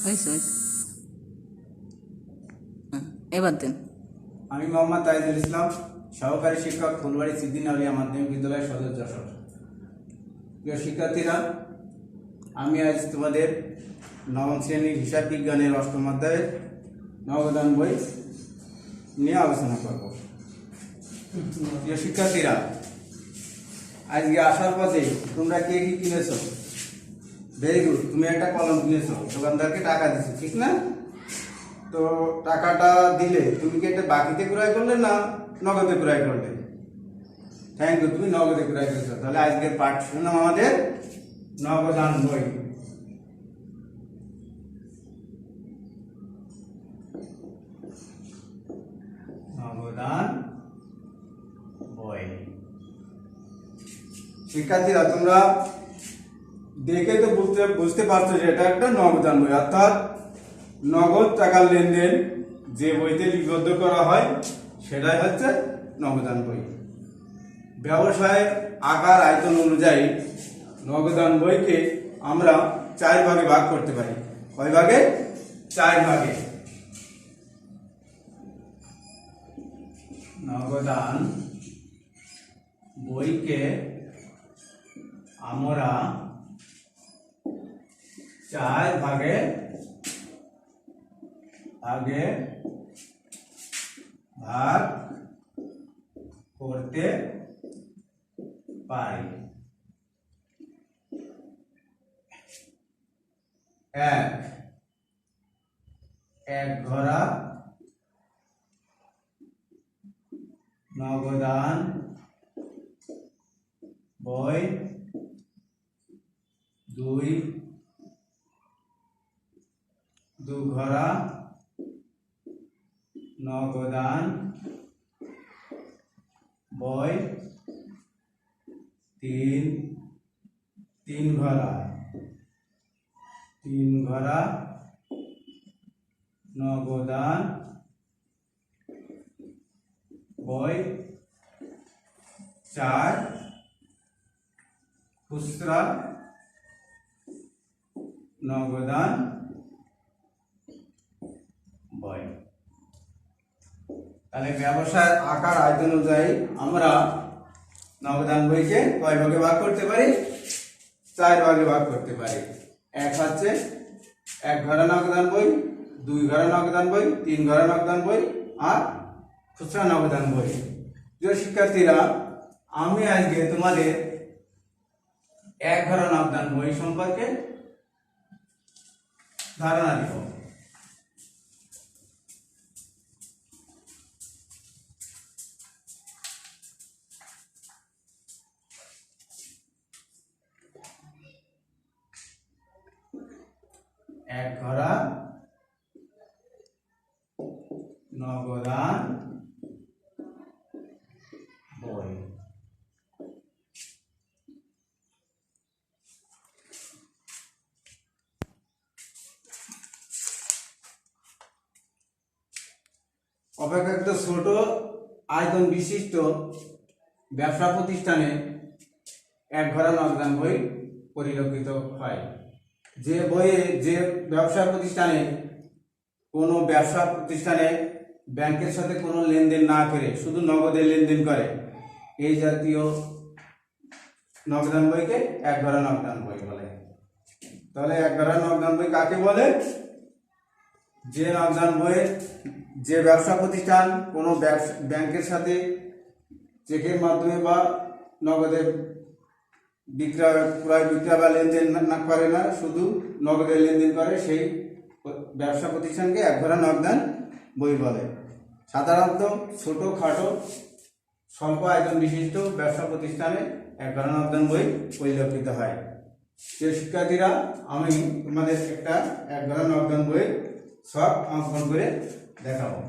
হয়েছে হয়েছে। এবার দেন। আমি মোহাম্মদ তাইজুল ইসলাম, সহকারী শিক্ষক, ফুলবাড়ি সিদ্দিন আউলিয়া মাধ্যমিক বিদ্যালয়, সদর যশোর। প্রিয় শিক্ষার্থীরা, আমি আজ তোমাদের নবম শ্রেণীর হিসাব বিজ্ঞানের অষ্টম অধ্যায়ের নবদান বই নিয়ে আলোচনা করব। প্রিয় শিক্ষার্থীরা, আজকে আসার পথে তোমরা কে কি কিনেছো? ভেরি গুড, তুমি একটা কলম কিনেছো, দোকানদারকে টাকা দিছো, ঠিক না? তো টাকাটা দিলে তুমি কি এটা বাকিতে ক্রয় করলে না নগদে ক্রয় করলে? থ্যাংক ইউ, তুমি নগদে ক্রয় করেছো। তাহলে আজকের পাঠ শুনলাম আমাদের নবদান বই। নবদান বই। শিক্ষার্থীরা, তোমরা দেখে তো বুঝতে পারছো যে এটা একটা নবদান বই, অর্থাৎ নগদ টাকার লেনদেন যে বইতে লিপিবদ্ধ করা হয় সেটাই হচ্ছে নবদান বই। ব্যবসায়ের আকার আয়তন অনুযায়ী নবদান বইকে আমরা 4 ভাগে ভাগ করতে পারি। কয় ভাগে? 4 ভাগে। নবদান বইকে আমরা 4 ভাগে ভাগ করতে পারি। 1 ঘরা নবদান বই, 2 ঘরা নবদান বই, 3 ঘরা নবদান বই, 4 খুচরা নবদান বই। তাহলে ব্যবসার আকার আয়তন অনুযায়ী আমরা নবদান বইকে কয় ভাগে ভাগ করতে পারি? 4 ভাগে ভাগ করতে পারি। 1 হচ্ছে 1 ঘরা নবদান বই, 2 ঘরা নবদান বই, 3 ঘরা নবদান বই আর খুচরা নবদান বই। প্রিয় শিক্ষার্থীরা, আমি আজকে তোমাদের 1 ঘরা নবদান বই সম্পর্কে ধারণা দিব। এক ঘরা নবদান বই। অপেক্ষাকৃত ছোট আয়তন বিশিষ্ট ব্যবসা প্রতিষ্ঠানে 1 ঘরা নবদান বই পরিলক্ষিত হয়। যে ব্যবসা প্রতিষ্ঠানে ব্যাংকের সাথে কোনো লেনদেন না করে শুধু নগদে লেনদেন করে, এই জাতীয় নবদান বইকে 1 ঘরা নবদান বই বলে। তাহলে 1 ঘরা নবদান বই কাকে বলে? যে নবদান বইয়ের যে ব্যবসা প্রতিষ্ঠান কোনো ব্যাংকের সাথে চেকের মাধ্যমে বা নগদে ক্রয় বিক্রয় বা লেনদেন না করে না, শুধু নগদের লেনদেন করে, সেই ব্যবসা প্রতিষ্ঠানকে 1 ঘরা নবদান বই বলে। সাধারণত ছোট খাটো স্বল্প আয়তন বিশিষ্ট ব্যবসা প্রতিষ্ঠানে 1 ঘরা নবদান বই পরিলক্ষিত হয়। যে শিক্ষার্থীরা, আমি তোমাদের একটা 1 ঘরা নবদান বই সব অঙ্কন করে দেখাবো।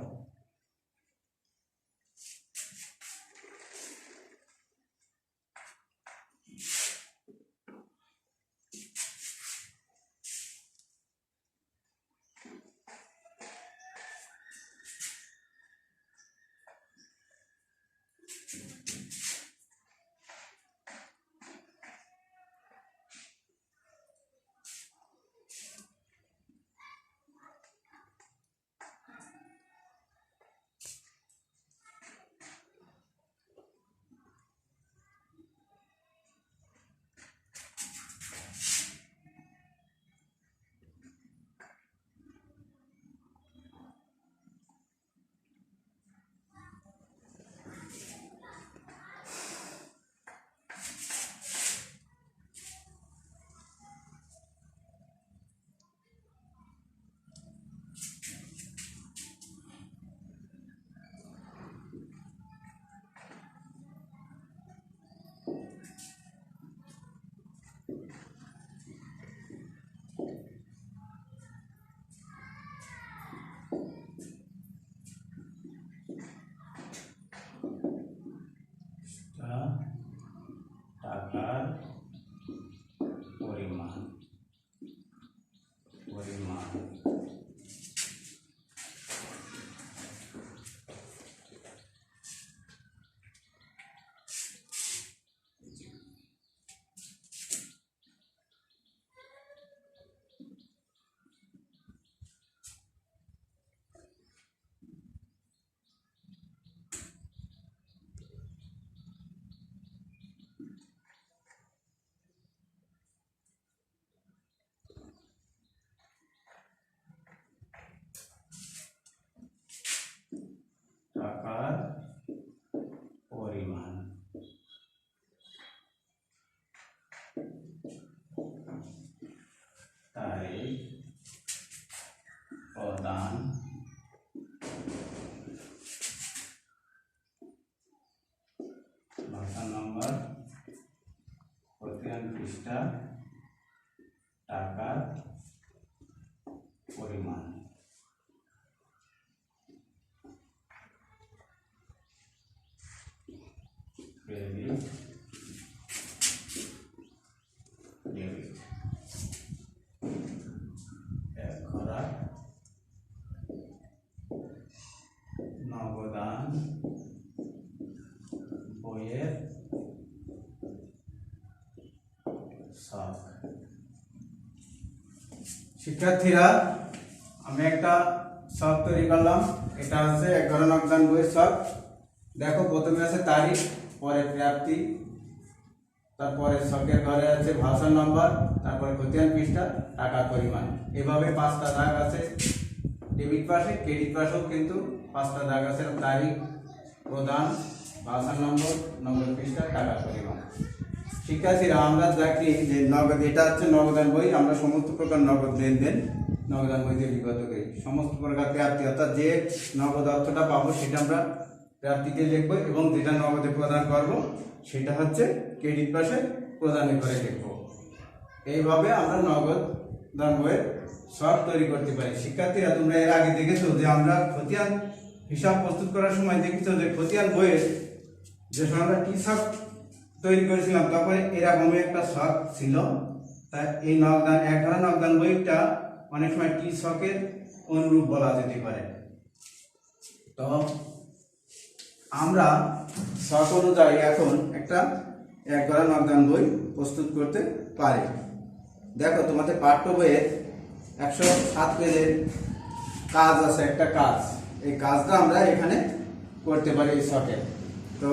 তারিখ প্রদান ভাষা নম্বর খতিয়ান পৃষ্ঠা টাকার পরিমাণ ক্রেডিট ডেবিট এক ঘরা নগদান বইয়ের শখ। শিক্ষার্থীরা, আমি একটা শখ তৈরি করলাম। এটা হচ্ছে এক ঘরা নগদান বইয়ের শখ। দেখো, প্রথমে আছে তারিখ, পরে প্রাপ্তি, তারপরে শখের ঘরে আছে ভাষার নম্বর, তারপরে খতিয়ান পৃষ্ঠা, টাকার পরিমাণ। এভাবে 5টা দাগ আছে ডেবিট পাশে। ক্রেডিট পাশেও কিন্তু 5টা দাগ আছে, তারিখ, প্রদান, ভাষার নম্বর, নগদ পৃষ্ঠা, টাকার পরিমাণ। শিক্ষার্থীরা, আমরা দেখি যে নগদ, এটা হচ্ছে নগদান বই। আমরা সমস্ত প্রকার নগদ লেনদেন নগদান বই দিয়ে বিগত করি। সমস্ত প্রকার প্রাপ্তি, অর্থাৎ যে নগদ অর্থটা পাবো সেটা আমরা প্রাপ্তিতে লিখবো, এবং যেটা নগদে প্রদান করব সেটা হচ্ছে ক্রেডিট পাশে প্রদানে করে লিখবো। এইভাবে আমরা নগদ দান বইয়ের শখ তৈরি করতে পারি। শিক্ষার্থীরা, তোমরা এর আগে দেখেছো যে আমরা খতিয়ান হিসাব প্রস্তুত করার সময় দেখেছো যে খতিয়ান বইয়ের যে সময় আমরা টি শখ তৈরি করেছিলাম, তখন এরকমই একটা শখ ছিল। তাই এই নগদান, এক ঘরা নগদান বইটা অনেক সময় টি শখের অনুরূপ বলা যেতে পারে। তো আমরা শখ অনুযায়ী এখন একটা এক ঘরা নগদান বই প্রস্তুত করতে পারি। দেখো, তোমাদের পাঠ্য বইয়ের 107 পেজের কাজ আছে, একটা কাজ। এই কাজটা আমরা এখানে করতে পারি এই শখে। তো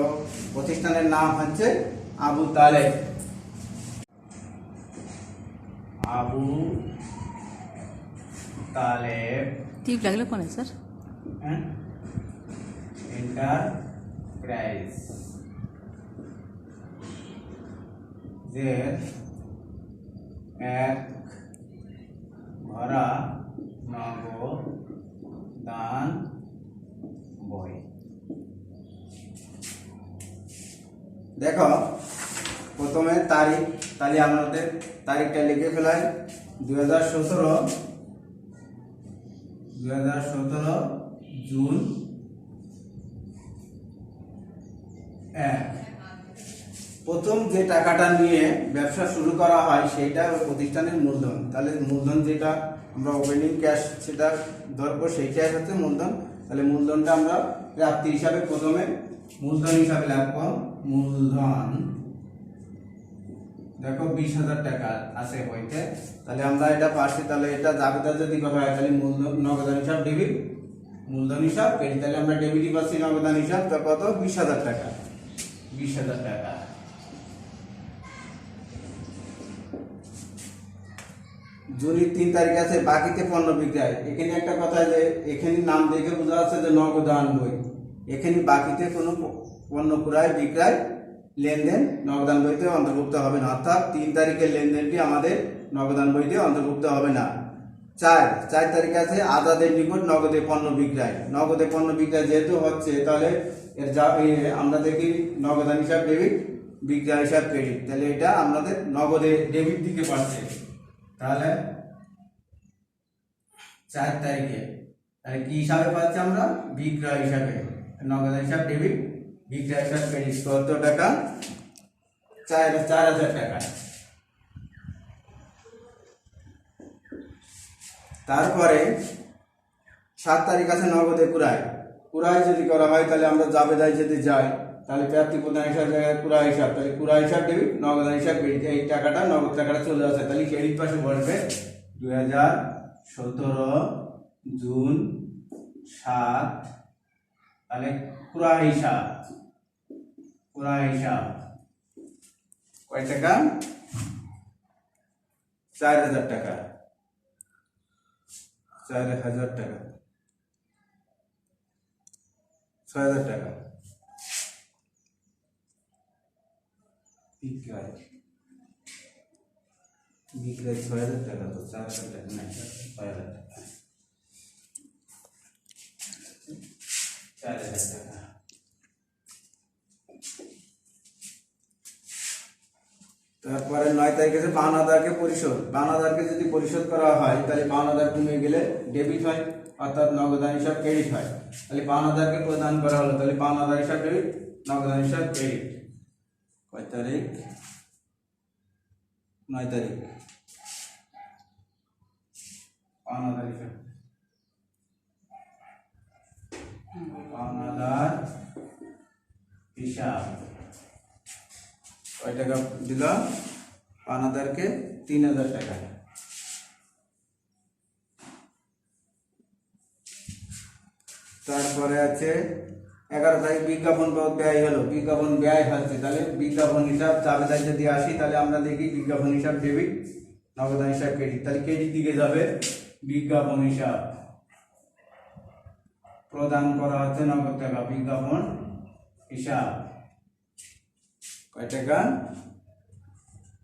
প্রতিষ্ঠানের নাম হচ্ছে আবু তালেব। আবু তালেব টিপ লাগলে কোনে স্যার? এন্টারপ্রাইজ যে এক ঘরা নগদান বই। দেখো, প্রথমে তারিখ, তাহলে আমাদের তারিখটা লিখে ফেলাই। 2017 জুন 1। প্রথম যে টাকাটা নিয়ে ব্যবসা শুরু করা হয় সেটা প্রতিষ্ঠানের মূলধন। তাহলে মূলধন যেটা আমরা ওপেনিং ক্যাশ সেটা ধরবো, সেইটাই হচ্ছে মূলধন। তাহলে মূলধনটা আমরা প্রাপ্তি হিসাবে প্রথমে মূলধন হিসাবে লিখবো। মূলধন দেখো 20,000 টাকা আছে বইতে। তাহলে আমরা এটা পাশে, তাহলে এটা জাবেদা যদি করা হয় তাহলে মূলধন নগদান হিসাব ডেবিট, মূলধন হিসাব ক্রেডিট। তাহলে আমরা ডেবিটই পাচ্ছি নগদান হিসাব। তো কত? 20,000 টাকা। 20,000 টাকা। জুনের 3 তারিখ আছে বাকিতে পণ্য বিক্রয়। এখানে একটা কথা, যে এখানে নাম দেখে বোঝা যাচ্ছে যে নগদান বই। এখানে বাকিতে কোনো পণ্য ক্রয় বিক্রয় লেনদেন নগদান বইতে অন্তর্ভুক্ত হবে না। অর্থাৎ 3 তারিখের লেনদেনটি আমাদের নগদান বইতে অন্তর্ভুক্ত হবে না। 4 তারিখ আছে আজাদের নিকট নগদে পণ্য বিক্রয়। নগদে পণ্য বিক্রয় যেহেতু হচ্ছে, তাহলে এর যা আমরা দেখি নগদান হিসাব ডেবিট, বিক্রয় হিসাব ক্রেডিট। তাহলে এটা আমাদের নগদে ডেবিট দিকে পাচ্ছে। তাহলে 4 তারিখে তাহলে কি হিসাবে পাচ্ছি আমরা? বিক্রয় হিসাবে। নগদ হিসাব ডেবিট, বিক্রয় হিসাব ক্রেডিট। কত টাকা? 4,000 টাকা। তারপরে 7 তারিখ আছে নগদে কুরাই। কুরাই যদি করা হয় তাহলে আমরা জাবেদায় যদি যাই, তাহলে প্রাপ্তি প্রদান হিসাব জায়গায় কুরাই হিসাব, তাহলে কুরাই হিসাব ডেবিট, নগদ হিসাব ক্রেডিট। এই টাকাটা, নগদ টাকাটা চলে যাচ্ছে। তাহলে ক্রেডিট পাশে বসবে 2017 জুন 7। তাহলে কুরাই হিসাব, কুরাই হিসাব কয় টাকা? 4,000 টাকা। 4,000 টাকা, 6,000 টাকা। বিক্রয় বিক্রয় ৬,০০০ টাকা, তো ৪,০০০ টাকা নাই, ৬,০০০ টাকা, ৪,০০০ টাকা। তারপরে ৯ তারিখে ৫২,০০০কে পরিশোধ, ৫২,০০০কে যদি পরিশোধ করা হয় তাহলে ৫২,০০০ কমে গেলে ডেবিট হয়, অর্থাৎ নগদান হিসাব ক্রেডিট হয়। তাহলে ৫২,০০০কে প্রদান করা হলো, তাহলে ৫২,০০০ হিসাব ডেবিট, নগদান হিসাব ক্রেডিট। কয় তারিখ? ৯ তারিখ। ৫২,০০০ হিসাব, ৫২,০০০ হিসাব কয় টাকা দিল? ৫২,০০০কে ৩,০০০ টাকা। তারপরে আছে ১১ তারিখ বিজ্ঞাপন ব্যয় হলো, বিজ্ঞাপন ব্যয় হচ্ছে, তাহলে বিজ্ঞাপন হিসাব চাবেদার যদি আসি তাহলে আমরা দেখি বিজ্ঞাপন হিসাব ডেবিট, নগদান হিসাব ক্রেডিট। তাহলে ক্রেডিট দিকে যাবে বিজ্ঞাপন হিসাব, প্রদান করা হচ্ছে নগদ টাকা, বিজ্ঞাপন হিসাব কয় টাকা?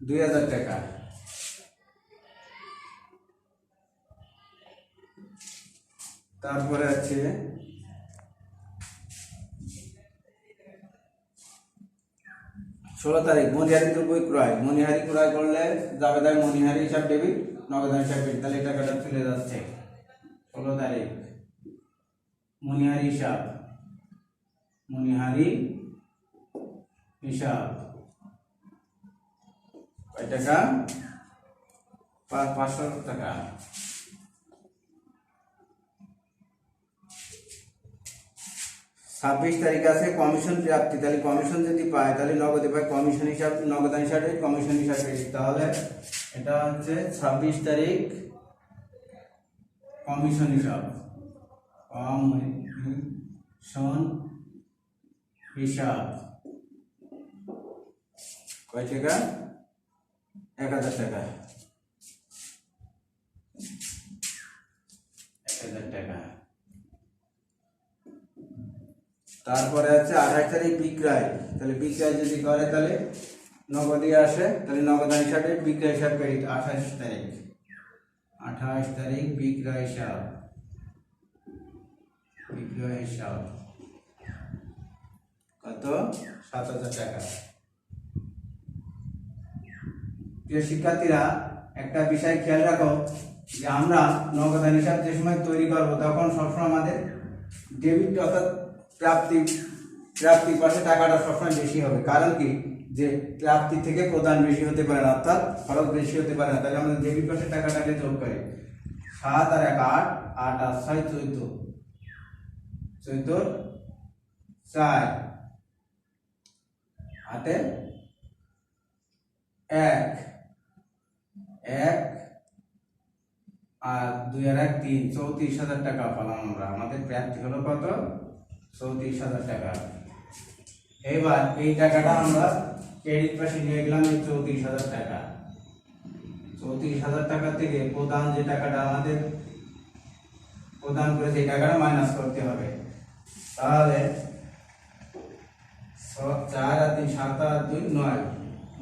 ২,০০০ টাকা। তারপরে আছে ১৬ তারিখ মণিহারি দ্রব্য ক্রয়, মণিহারি ক্রয় করলে জাবেদার মণিহারি হিসাব ডেবিট, নগদান হিসাব ক্রেডিট, তাহলে টাকাটা চলে যাচ্ছে ১৬ তারিখ। মণিহারি হিসাব, মণিহারি হিসাব কয় টাকা? ৫০০ টাকা। ছাব্বিশ তারিখ আছে কমিশন প্রাপ্তি, তাহলে কমিশন যদি পায় তাহলে নগদে পায়, কমিশন হিসাব, নগদান হিসাবে কমিশন হিসাব ক্রেডিট। তাহলে এটা হচ্ছে ২৬ তারিখ কমিশন হিসাব, কমিশন হিসাব কয় টাকা? ১,০০০ টাকা, ১,০০০ টাকা। তারপরে আছে ২৮ তারিখ বিক্রয়, তাহলে বিক্রয় যদি করে তাহলে নগদে আসে, তাহলে নগদান হিসাবে বিক্রয় হিসাব ক্রেডিট। ২৮ তারিখ, ২৮ তারিখ বিক্রয় হিসাব, বিক্রয় হিসাব কত? ৭,০০০ টাকা। প্রিয় শিক্ষার্থীরা, একটা বিষয় খেয়াল রাখো যে আমরা নগদান হিসাব যে সময় তৈরি করবো তখন সবসময় আমাদের ডেবিট অর্থাৎ প্রাপ্তির পাশে টাকাটা সবসময় বেশি হবে। কারণ কি? যে প্রাপ্তি থেকে প্রদান বেশি হতে পারে না, অর্থাৎ খরচ বেশি হতে পারে না, তাহলে আমরা ডেবিট পাশে টাকাটাকে যোগ করি। ৭ আর ১ ৮, ৮ আর ৬ ১৪, ১৪ ৪ হাতে ১ ১ আর ২ আর ১ ৩, ৩৪,০০০ টাকা পেলাম আমরা। আমাদের প্রাপ্তি হলো কত? ৩৪,০০০ টাকা। এবার এই টাকাটা আমরা ক্রেডিট পাশে নিয়ে গেলাম, এই ৩৪,০০০ টাকা। ৩৪,০০০ টাকা থেকে প্রদান যে টাকাটা আমাদের প্রদান করে সেই টাকাটা মাইনাস করতে হবে। তাহলে ৪ আর ৩ ৭ আর ২ ৯,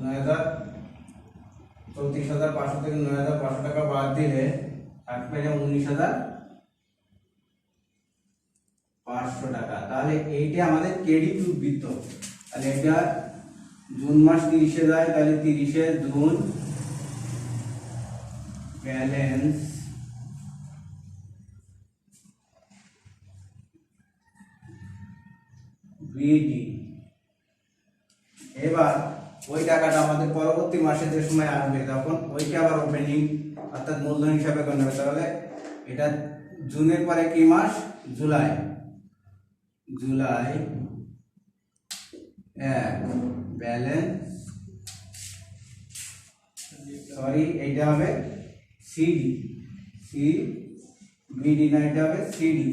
৯,০০০, ৩৪,৫০০ থেকে ৯,৫০০ টাকা বাদ দিলে থাকবে ১৯,৫০০ টাকা। তাহলে এইটা আমাদের ক্রেডিট উদ্বৃত্ত। তাহলে এটা জুন মাস ৩০-এ যায়, তাহলে ৩০-এ জুন ব্যালেন্স বিডি। এবার ওই টাকাটা আমাদের পরবর্তী মাসে যে সময় আসবে তখন ওইটা আবার ওপেনিং অর্থাৎ মূলধন হিসাবে গণ্য হবে। তাহলে এটা জুনের পরে কি মাস? জুলাই। জুলাই ১ ব্যালেন্স, সরি এইটা হবে সিডি, বিডি না, এটা হবে সিডি,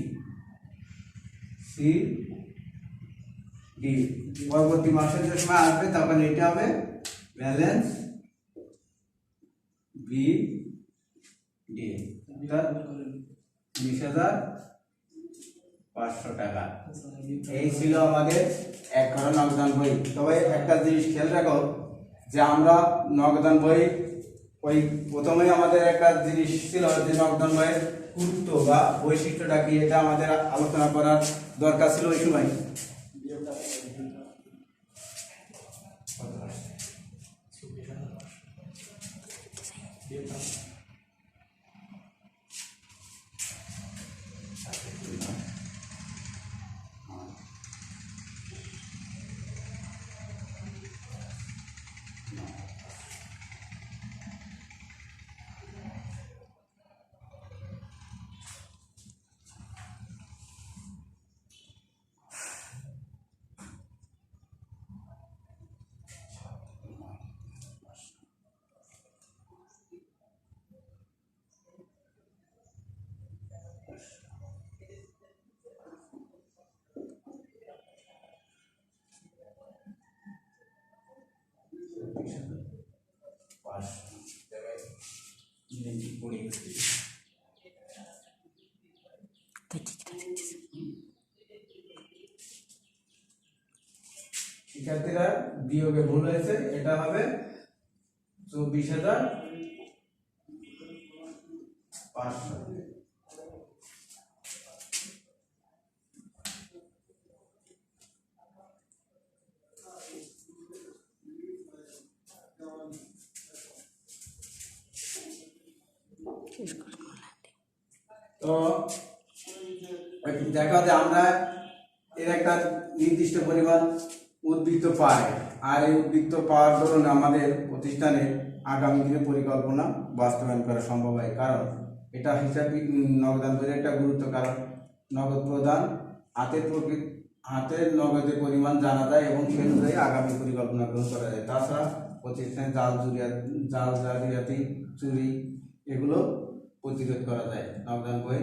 পরবর্তী মাসে যে সময় আসবে তখন এটা হবে ব্যালেন্স বিডি, ২০,৫০০ টাকা। এই ছিল আমাদের এক ঘর নগদান বই। তবে একটা জিনিস খেয়াল রাখো যে আমরা নগদান বই ওই প্রথমে আমাদের একটা জিনিস ছিল যে নকদান বইয়ের গুরুত্ব বা বৈশিষ্ট্যটা কি, এটা আমাদের আলোচনা করার দরকার ছিল ওই সময়। শিক্ষার্থীরা বিয়োগে ভুল হয়েছে, এটা হবে 24,500। তো দেখা যায় আমরা এর একটা নির্দিষ্ট পরিমাণ উদ্বৃত্ত পাই, আর এই উদ্বৃত্ত পাওয়ার দরুন আমাদের প্রতিষ্ঠানে আগামী দিনে পরিকল্পনা বাস্তবায়ন করা সম্ভব হয়। কারণ এটা হিসাব নগদান বইয়ের একটা গুরুত্ব, কারণ নগদ প্রদান হাতের নগদের পরিমাণ জানা যায় এবং সেই অনুযায়ী আগামী পরিকল্পনা গ্রহণ করা যায়। তাছাড়া প্রতিষ্ঠানে জাল জালিয়াতি, চুরি এগুলো প্রতিরোধ করা যায় নগদান বই।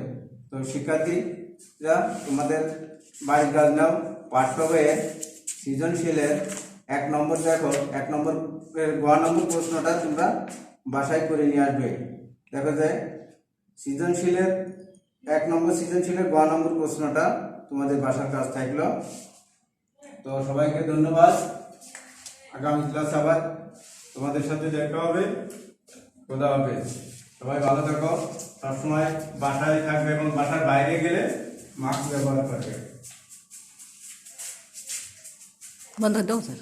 তো শিক্ষার্থীরা তোমাদের বাড়ির কাজ নাও, পাঠ্য বইয়ে সৃজনশীলের 1 নম্বর দেখো, 1 নম্বরের গ নম্বর প্রশ্নটা তোমরা বাসায় করে নিয়ে আসবে। দেখা যায় সৃজনশীলের 1 নম্বর সৃজনশীলের গ নম্বর প্রশ্নটা তোমাদের বাসার কাজ থাকলো। তো সবাইকে ধন্যবাদ। আগামী ক্লাস আবার তোমাদের সাথে দেখা হবে। খোদা হাফেজ। সবাই ভালো থাকো, সবসময় বাসায় থাকবে এবং বাসার বাইরে গেলে মাস্ক ব্যবহার করবে। বন্ধ দাও স্যার।